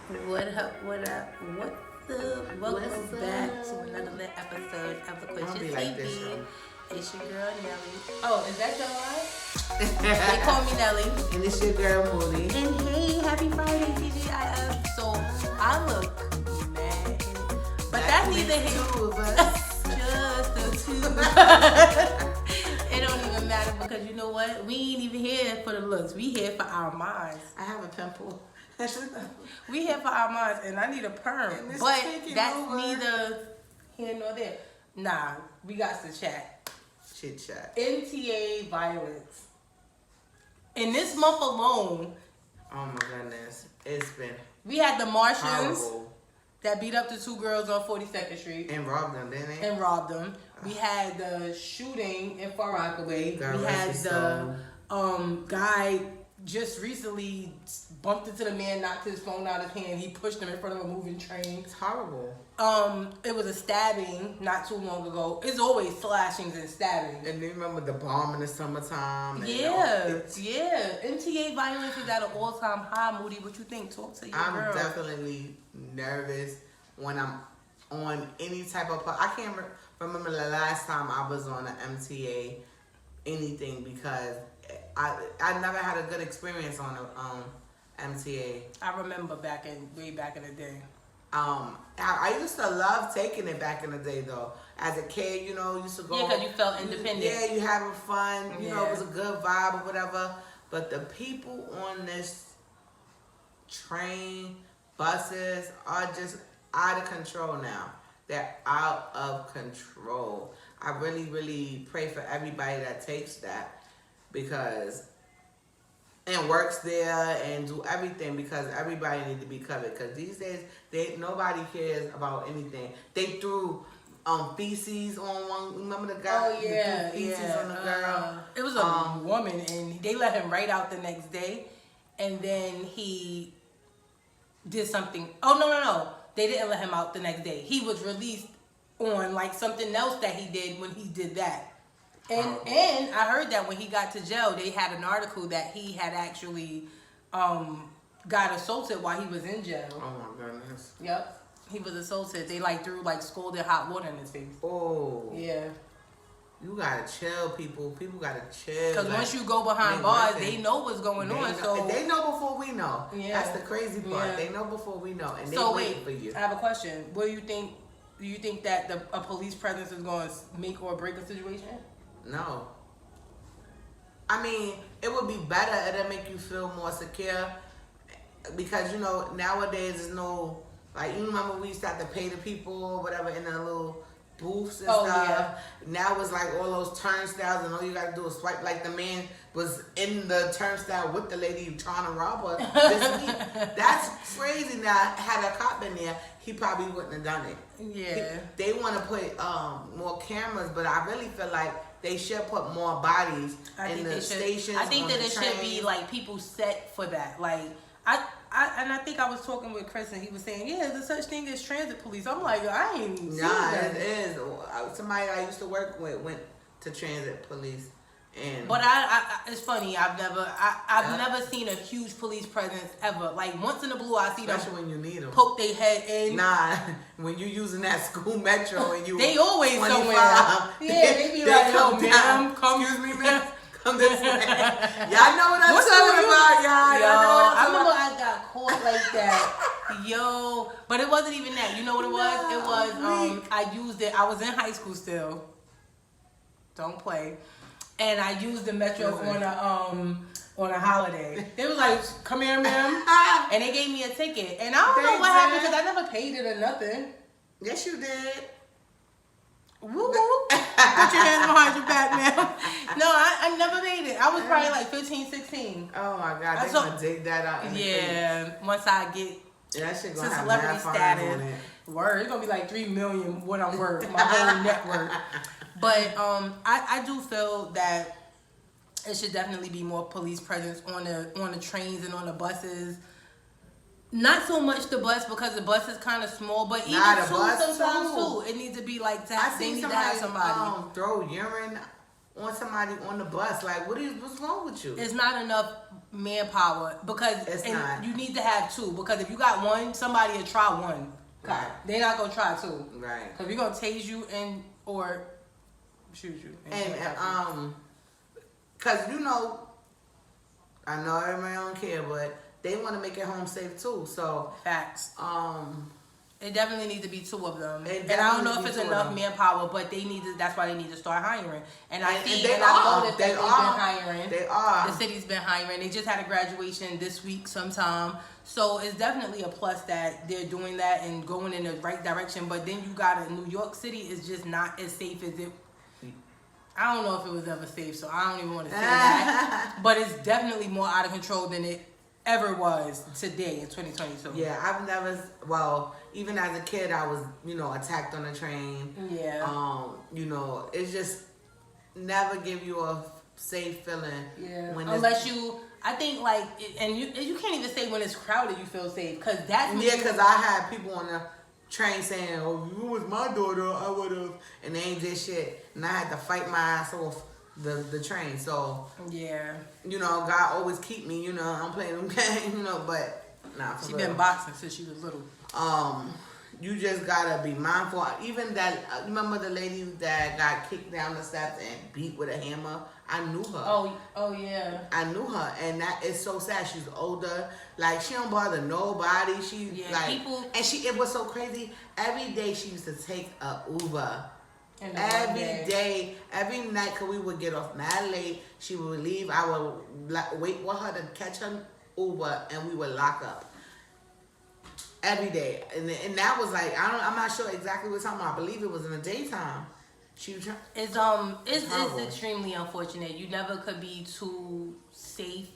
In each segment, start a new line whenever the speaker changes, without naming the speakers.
What up? What up? Welcome back to another episode of the
Don't
Question
be like this,
TV.
yo.
It's your girl Nelly. Oh, is that your line? They call me Nelly.
And it's your girl Moody.
And hey, happy Friday, TGIF. So I look mad, but that's neither here.
Two of us.
Just the two. It don't even matter because you know what? We ain't even here for the looks. We here for our minds.
I have a pimple.
We here for our minds, and I need a perm.
And it's
But
taking
that's
over.
neither here nor there. Nah, we got to chat.
Chit chat.
NTA violence. In this month alone,
Oh my goodness. It's been
we had the Martians
horrible.
that beat up the two girls on 42nd Street
And robbed them, didn't they?
and robbed them. We had the shooting in Far Rockaway.
God
We
rest
had
his
the guy just recently bumped into the man, knocked his phone out of his hand. He pushed him in front of a moving train.
It's horrible.
It was a stabbing not too long ago. It's always slashings and stabbings.
And then remember the bomb in the summertime. And
Yeah. NTA violence is at an all-time high. Moody, what you think? Talk to your
I'm
girl.
definitely nervous when I'm on any type of. I can't remember the last time I was on an MTA anything because I never had a good experience on a MTA.
I remember way back in the day.
I used to love taking it back in the day though. As a kid, used to go.
Yeah, because you felt independent.
Yeah, you having fun. You know,
Yeah.
it was a good vibe or whatever. But the people on this train, buses are just out of control now. They're out of control. I really, really pray for everybody that takes that because and works there and do everything because everybody needs to be covered. Because these days, nobody cares about anything. They threw feces on one. Remember the guy?
Oh yeah,
that threw feces
yeah.
on the girl.
It was a woman, and they let him right out the next day, and then he did something. Oh no! They didn't let him out the next day. He was released on like something else that he did when he did that. And I heard that when he got to jail, they had an article that he had actually got assaulted while he was in jail.
Oh my goodness.
Yep, he was assaulted. They threw scalded hot water in his face.
Oh.
Yeah.
You gotta chill, people. People gotta chill.
Because once you go behind bars, they know what's going on. So
they know before we know.
Yeah.
That's the crazy part.
Yeah.
They know before we know, and they
so
waiting for you.
I have a question. What do you think? Do you think that a police presence is going to make or break a situation?
No. I mean, it would be better. It'll make you feel more secure because nowadays there's no you remember we used to have to pay the people or whatever in the little booths and stuff.
Yeah.
Now it's all those turnstiles and all you gotta do is swipe. Like the man was in the turnstile with the lady trying to rob her this week. That's crazy. Now, had a cop been there, he probably wouldn't have done it.
Yeah.
They want to put more cameras, but I really feel like they should put more bodies in the stations.
I think that
it
should be people set for that. I think I was talking with Chris and he was saying, yeah, there's such thing as transit police. I'm like, I ain't seen that.
It is. Somebody I used to work with went to transit police.
But it's funny. I've never seen a huge police presence ever. Once in a blue, I see them.
Especially when you need them.
Poke their head in.
Nah, when you using that school metro and you.
They always
25,
somewhere. Yeah, they be like,
come
yo,
down.
ma'am, come.
Excuse me, ma'am. Come this way. Y'all know what I'm
What's
talking
up,
about, y'all.
Yo,
Y'all know what
I
I'm
remember
talking
I got caught like that. Yo, but it wasn't even that. You know what it was? It was I used it. I was in high school still. Don't play. And I used the metro on a holiday. They was like, "Come here, ma'am," and they gave me a ticket. And I don't know what happened because I never paid it or nothing.
Yes, you did.
Woo woo. Put your hands behind your back, ma'am. No, I never made it. I was probably 15, 16.
Oh my God, they're gonna dig that out.
Yeah, once I get
that shit
to
gonna have
celebrity
mad fines
status,
on it.
word, it's gonna be 3 million what I'm worth, my whole net worth. But I do feel that it should definitely be more police presence on the trains and on the buses. Not so much the bus because the bus is kind of small, but even sometimes too, it needs to be
I
they
seen
need to have
somebody
somebody.
throw urine on somebody on the bus. Like, what's wrong with you?
It's not enough manpower because you need to have two. Because if you got one, somebody will try one.
Right.
They're not gonna try two.
Right.
Because we're gonna tase you or shoot you.
Because I know everybody don't care, but they want to make it home safe too. So
facts. It definitely needs to be two of them. And I don't know if it's enough manpower, but they need to. That's why they need to start hiring. And I think I know that they've been hiring.
They are.
The city's been hiring. They just had a graduation this week sometime. So it's definitely a plus that they're doing that and going in the right direction. But then you got New York City is just not as safe as it. I don't know if it was ever safe, so I don't even want to say that. But it's definitely more out of control than it ever was today in 2022.
Yeah, I've never. Well, even as a kid, I was attacked on a train.
Yeah.
It's just never give you a safe feeling.
Yeah. Unless I think and you can't even say when it's crowded you feel safe because that's
because I had people on the train saying, "Oh, if you was my daughter, I would have," and they ain't did shit, and I had to fight my ass off the train. So
yeah,
God always keep me. I'm playing them games. But nah,
she been boxing since she was little.
You just gotta be mindful. Even that, remember the lady that got kicked down the steps and beat with a hammer? I knew her.
Oh yeah.
I knew her, and that is so sad. She's older. Like, she don't bother nobody. It was so crazy. Every day she used to take a Uber. Every day, every night, cause we would get off mad late. She would leave. I would wait for her to catch her Uber, and we would lock up. Every day, and that was like I'm not sure exactly what time. I believe it was in the daytime.
It's extremely unfortunate. You never could be too safe,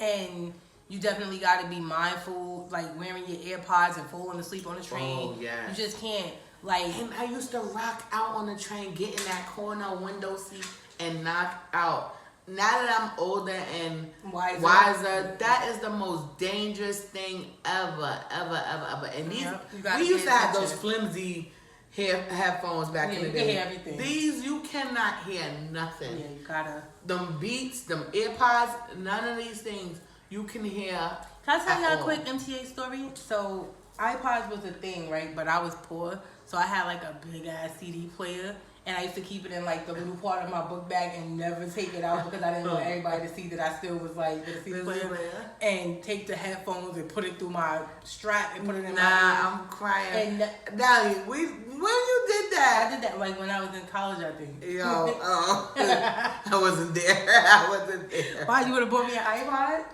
and you definitely got to be mindful, like wearing your AirPods and falling asleep on the train.
Oh yeah,
you just can't.
And I used to rock out on the train, get in that corner window seat, and knock out. Now that I'm older and wiser, that is the most dangerous thing ever. And we used to have those flimsy headphones back in the day.
You can hear everything.
These, you cannot hear nothing.
Yeah, you gotta.
Them beats, them AirPods, none of these things you can hear.
Can I tell you a quick MTA story? So iPods was a thing, right? But I was poor, so I had like a big ass CD player. And I used to keep it in like the little part of my book bag and never take it out because I didn't want everybody to see that I still was like with a CD player. And take the headphones and put it through my strap and put it in my ear.
I'm crying. And Dally, when you did that?
I did that like when I was in college, I think.
I wasn't there.
Why, you would have bought me an iPod?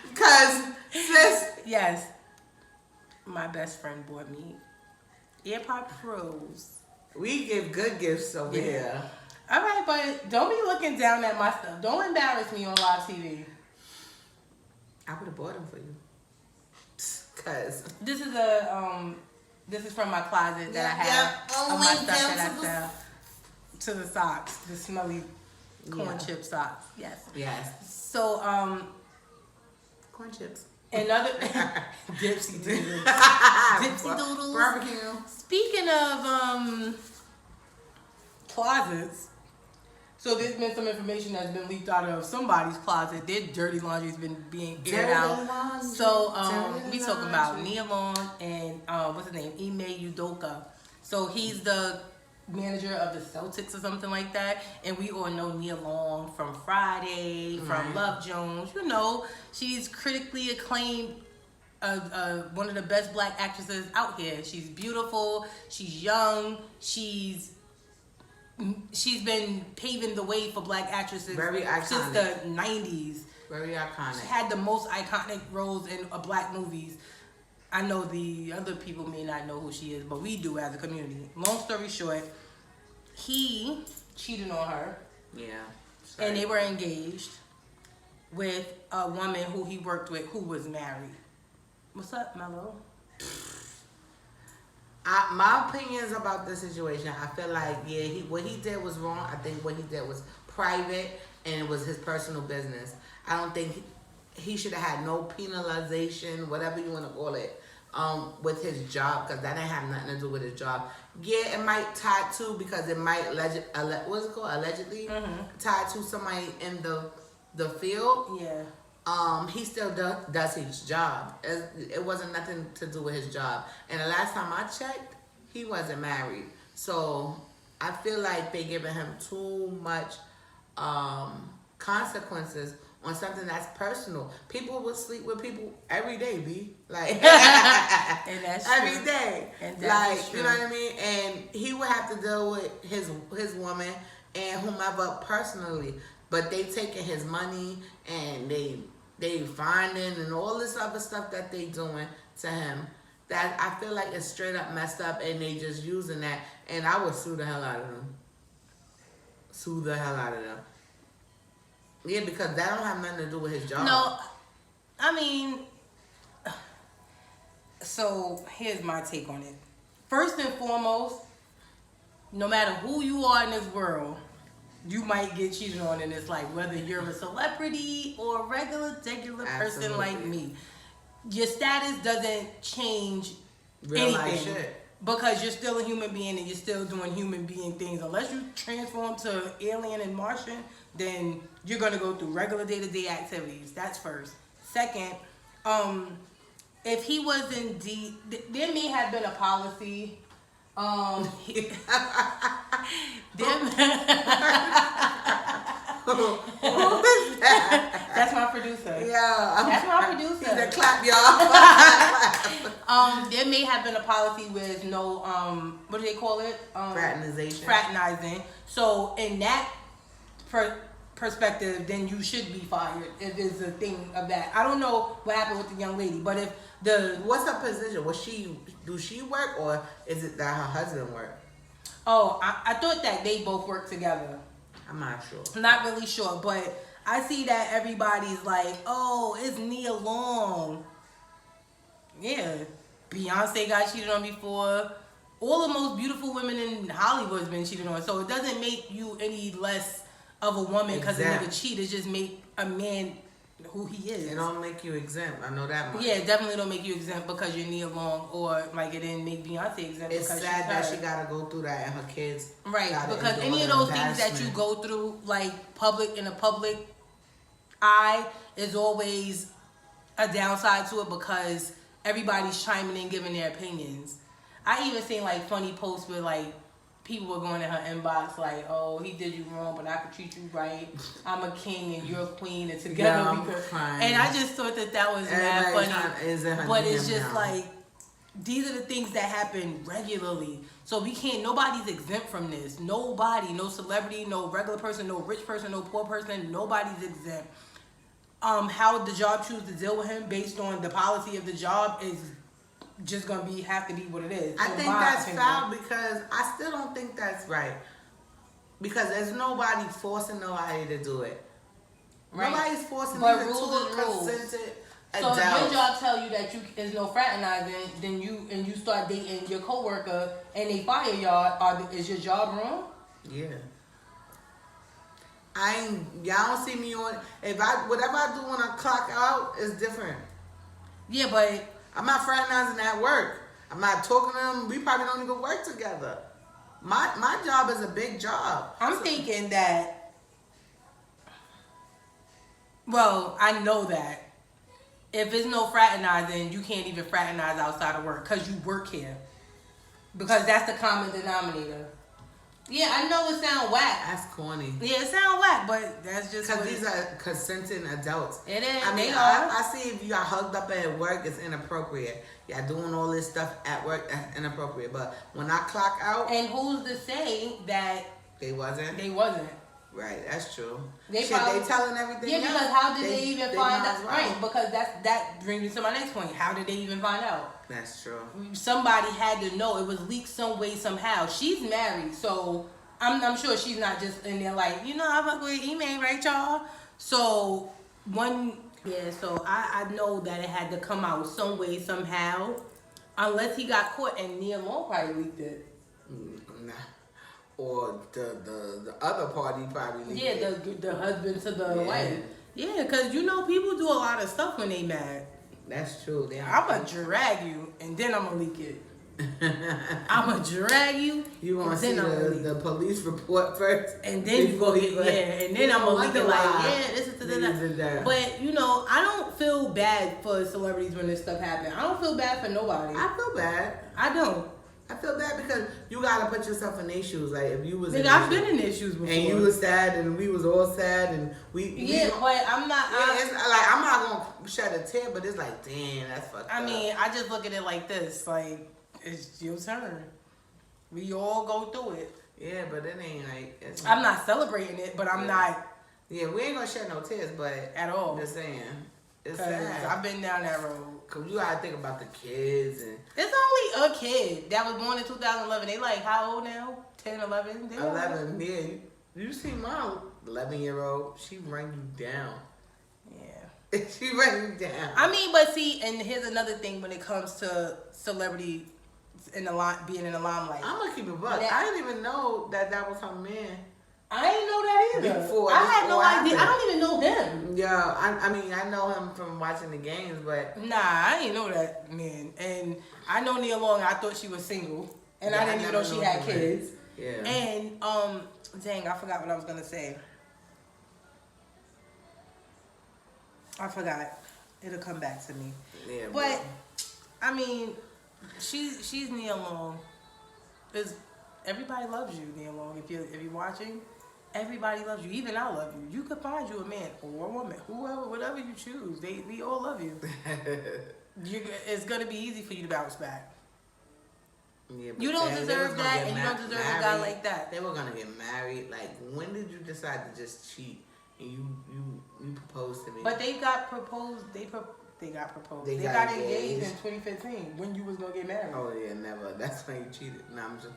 Because, sis.
Yes. My best friend bought me AirPod Pros.
We give good gifts over here.
All right, but don't be looking down at my stuff. Don't embarrass me on live TV.
I would have bought them for you. Cause
this is from my closet that I have of my stuff that I sell. To the socks, the smelly corn chip socks. Yes. So
corn chips.
Another dipsy doodles. Dipsy doodles.
Barbecue.
Speaking of closets, so there's been some information that's been leaked out of somebody's closet. Their dirty laundry's been being aired out. So we talking about Nia Long and what's his name? Ime Udoka. So he's the manager of the Celtics or something like that, and we all know Nia Long from Friday, from Love Jones. She's critically acclaimed, one of the best black actresses out here. She's beautiful, she's young, she's been paving the way for black actresses since the 90s.
Very iconic.
She had the most iconic roles in black movies. I know the other people may not know who she is, but we do as a community. Long story short, he cheated on her.
Yeah.
And they were engaged with a woman who he worked with who was married. What's up, Mello?
My opinions about this situation, I feel like, what he did was wrong. I think what he did was private and it was his personal business. I don't think he should have had no penalization, whatever you want to call it, with his job, because that didn't have nothing to do with his job. Yeah, it might tie to, because it might what's it called, allegedly tied to somebody in the field.
Yeah.
He still does his job. It wasn't nothing to do with his job. And the last time I checked, he wasn't married. So I feel like they giving him too much consequences on something that's personal. People would sleep with people every day, B. Like
and that's
every
true.
day.
And that's
like
true.
You know what I mean? And he would have to deal with his woman and whomever personally. But they taking his money and they finding and all this other stuff that they doing to him. That I feel like it's straight up messed up, and they just using that. And I would sue the hell out of them. Sue the hell out of them. Yeah, because that don't have nothing to do with his job.
No, I mean, so here's my take on it. First and foremost, no matter who you are in this world, you might get cheated on in this life, whether you're a celebrity or a regular person like me. Your status doesn't change
Real life
anything
shit.
because you're still a human being and you're still doing human being things. Unless you transform to alien and Martian, then you're gonna go through regular day-to-day activities. That's first. Second, if he was indeed, there may have been a policy. That's my producer.
Yeah.
That's my producer.
He's a clap, y'all.
There may have been a policy with no, what do they call it? Fraternizing. So in that perspective, then you should be fired if there's a thing of that. I don't know what happened with the young lady, but if
what's her position? Do she work, or is it that her husband work?
Oh, I thought that they both work together.
I'm not sure.
I'm not really sure, but I see that everybody's like, oh, it's Nia Long. Yeah. Beyonce got cheated on before. All the most beautiful women in Hollywood's been cheated on. So it doesn't make you any less of a woman because a nigga cheat. It just make a man who he is.
It don't make you exempt. I know that much.
Yeah, it definitely don't make you exempt because you're Nia Long, or like it didn't make Beyonce exempt.
It's
because
sad that she gotta go through that and her kids.
Right, because any of those things that you go through, like in a public eye, is always a downside to it because everybody's chiming in, giving their opinions. I even seen like funny posts where like people were going in her inbox like, oh, he did you wrong, but I could treat you right. I'm a king and you're a queen, and together we could. And I just thought that was mad funny. But it's just like, these are the things that happen regularly. So nobody's exempt from this. Nobody, no celebrity, no regular person, no rich person, no poor person, nobody's exempt. How the job choose to deal with him based on the policy of the job is just gonna have to be what it is.
I think that's foul because I still don't think that's right. Because there's nobody forcing nobody to do it. Right. Nobody's forcing you to consented adults.
So if your job tell you that there's no fraternizing, then you start dating your coworker and they fire y'all, is your job wrong?
Yeah. Y'all don't see me on. Whatever I do when I clock out is different.
Yeah, but
I'm not fraternizing at work. I'm not talking to them. We probably don't even work together. My job is a big job.
I'm thinking that. Well, I know that if there's no fraternizing, you can't even fraternize outside of work because you work here. Because that's the common denominator. Yeah, I know it sound whack.
That's corny.
Yeah, it sound whack, but that's just
because these are consenting adults.
It is.
I mean,
they are.
I see if you got hugged up at work, it's inappropriate. Yeah, doing all this stuff at work, that's inappropriate. But when I clock out,
and who's to say that
they wasn't?
They wasn't.
Right, that's true.
They
telling everything.
Yeah, because how did they even find out? Right, because that brings me to my next point. How did they even find out?
That's true.
Somebody had to know. It was leaked some way, somehow. She's married, so I'm sure she's not just in there like, I fuck with email, right, y'all? So so I know that it had to come out some way, somehow, unless he got caught and Nia Long probably leaked it.
Nah. Or the other party probably leaked it.
Yeah, the husband to the wife. Yeah, because people do a lot of stuff when they mad.
That's true.
I'm going to drag you, and then I'm going to leak it. I'm going to drag you,
You want to see the police report first?
And then you go get, and then I'm going to leak it like, this is the. But, you know, I don't feel bad for celebrities when this stuff happens. I don't feel bad for nobody.
I feel bad.
I don't.
I feel bad because you gotta put yourself in their shoes. Like if you was,
I've been in their shoes before,
and you was sad, and we was all sad, and we
but I'm not.
It's like I'm not gonna shed a tear, but it's like, damn, that's fucked up.
I mean, I just look at it like this: like it's your turn. We all go through it.
Yeah, but it ain't like.
I'm not celebrating it, but I'm not.
Yeah, we ain't gonna shed no tears, but
at all.
Just saying, it's sad.
I've been down that road.
Cause you gotta think about the kids and.
It's only a kid that was born in 2011. They like how old now? 10, 11?
11, yeah. You see my 11-year-old, she run you down.
Yeah.
She run you down.
I mean, but see, and here's another thing when it comes to celebrity being in the limelight.
I'm gonna keep it buck. I didn't even know that was her man.
I didn't know that either. I had no idea. I don't even know him.
Yeah, I mean, I know him from watching the games, but...
Nah, I didn't know that, man. And I know Nia Long. I thought she was single. And I didn't even know she had kids.
Yeah.
And, dang, I forgot what I was going to say. I forgot. It'll come back to me.
Yeah,
but, I mean, she's Nia Long. Everybody loves you, Nia Long. If you're watching... Everybody loves you. Even I love you. You could find you a man or a woman, whoever, whatever you choose. We all love you. It's gonna be easy for you to bounce back.
Yeah,
you don't deserve that, and you don't deserve a guy like that.
They were gonna get married. Like, when did you decide to just cheat and you proposed to me?
But they got proposed. They got proposed. They got engaged in 2015 when you was gonna get married.
Oh yeah, never. That's when you cheated. No, I'm just.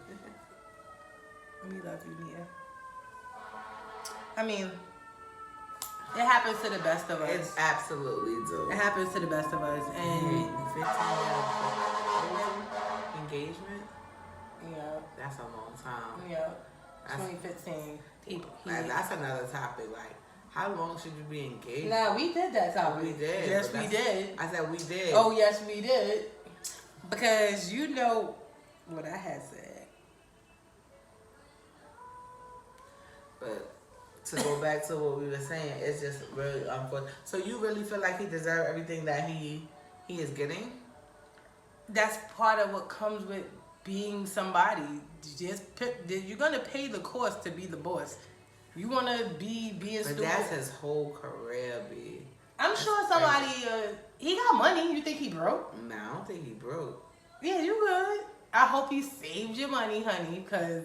We love you, Nia. I mean, it happens to the best of us.
It absolutely does.
It happens to the best of us. And
15 years engagement?
Yeah.
That's a long time.
Yeah. 2015.
That's another topic. Like, how long should you be engaged?
Nah, we did that topic.
We did.
Yes, we did.
I said we did.
Oh, yes, we did. Because you know what I had said.
But to go back to what we were saying, it's just really unfortunate. So you really feel like he deserves everything that he is getting?
That's part of what comes with being somebody. You're gonna pay the cost to be the boss. You wanna being stupid.
But that's his whole career, B.
I'm sure somebody. He got money. You think he broke?
No, I don't think he broke.
Yeah, you good. I hope you saved your money, honey, because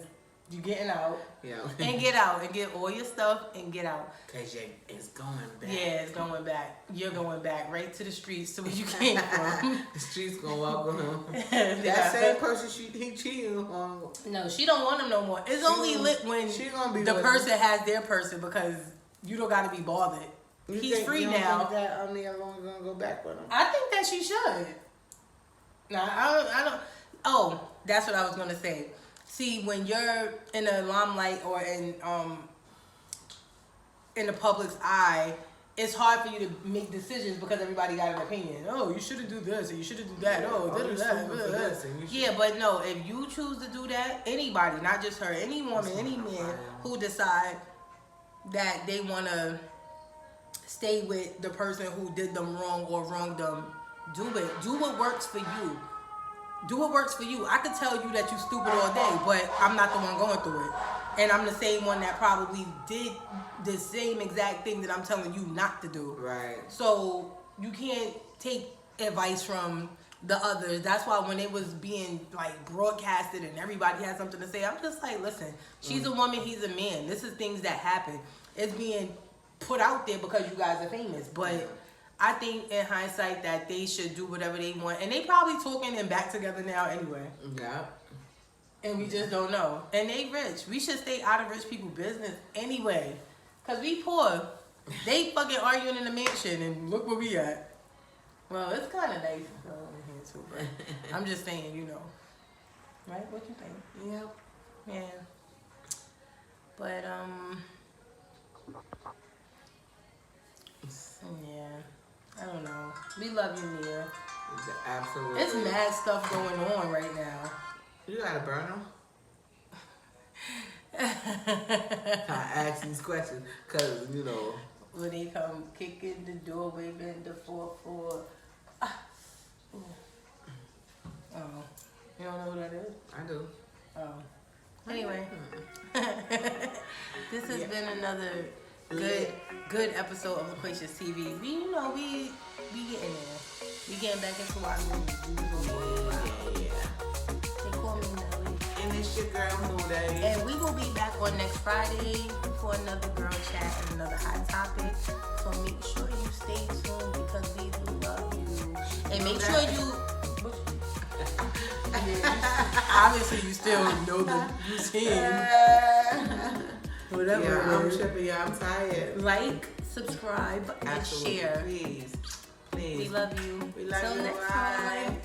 you getting out.
Yeah.
And get out and get all your stuff and get out.
Cause it's going back.
Yeah, it's going back. You're going back right to the streets to where you came from.
The streets gonna welcome him. That same person he cheating on.
No, she don't want him no more. It's only lit when the person has their person because you don't gotta be bothered. He's free now.
Think that Nia Long gonna go back with him?
I think that she should. Nah, I don't. Oh, that's what I was gonna say. See, when you're in the limelight or in the public's eye, it's hard for you to make decisions because everybody got an opinion. Oh, you shouldn't do this or you shouldn't do that. Yeah, but no, if you choose to do that, anybody, not just her, any woman, any man who decide that they want to stay with the person who did them wrong or wronged them, do it. Do what works for you. Do what works for you. I could tell you that you stupid all day, but I'm not the one going through it. And I'm the same one that probably did the same exact thing that I'm telling you not to do.
Right.
So you can't take advice from the others. That's why when it was being like broadcasted and everybody had something to say, I'm just like, listen, she's a woman, he's a man. This is things that happen. It's being put out there because you guys are famous. But I think in hindsight that they should do whatever they want. And they probably talking and back together now anyway.
Yeah.
And we just don't know. And they rich. We should stay out of rich people's business anyway. Because we poor. They fucking arguing in the mansion and look where we at. Well, it's kind of nice in here too, but I'm just saying, you know. Right? What you think?
Yep.
Yeah. But, yeah. I don't know. We love you, Nia.
Absolutely.
It's mad stuff going on right now.
You gotta burn them. I ask these questions because, you know.
When they come kicking the door, waving the 4-4. Oh, you don't know who that is?
I do.
Oh. Anyway, this has been another good episode of Loquacious TV. We getting there. We getting back into our movies. They call me Nelly.
And it's your girl Moody.
And we will be back on next Friday for another girl chat and another hot topic. So make sure you stay tuned because we do love you. And make sure you. Obviously, you still know the routine. Whatever.
Yeah, I'm tripping. Yeah, I'm tired.
Like, subscribe, and
Absolutely.
share.
Please.
We love you.
We love
Till
you.
next
Bye.
time.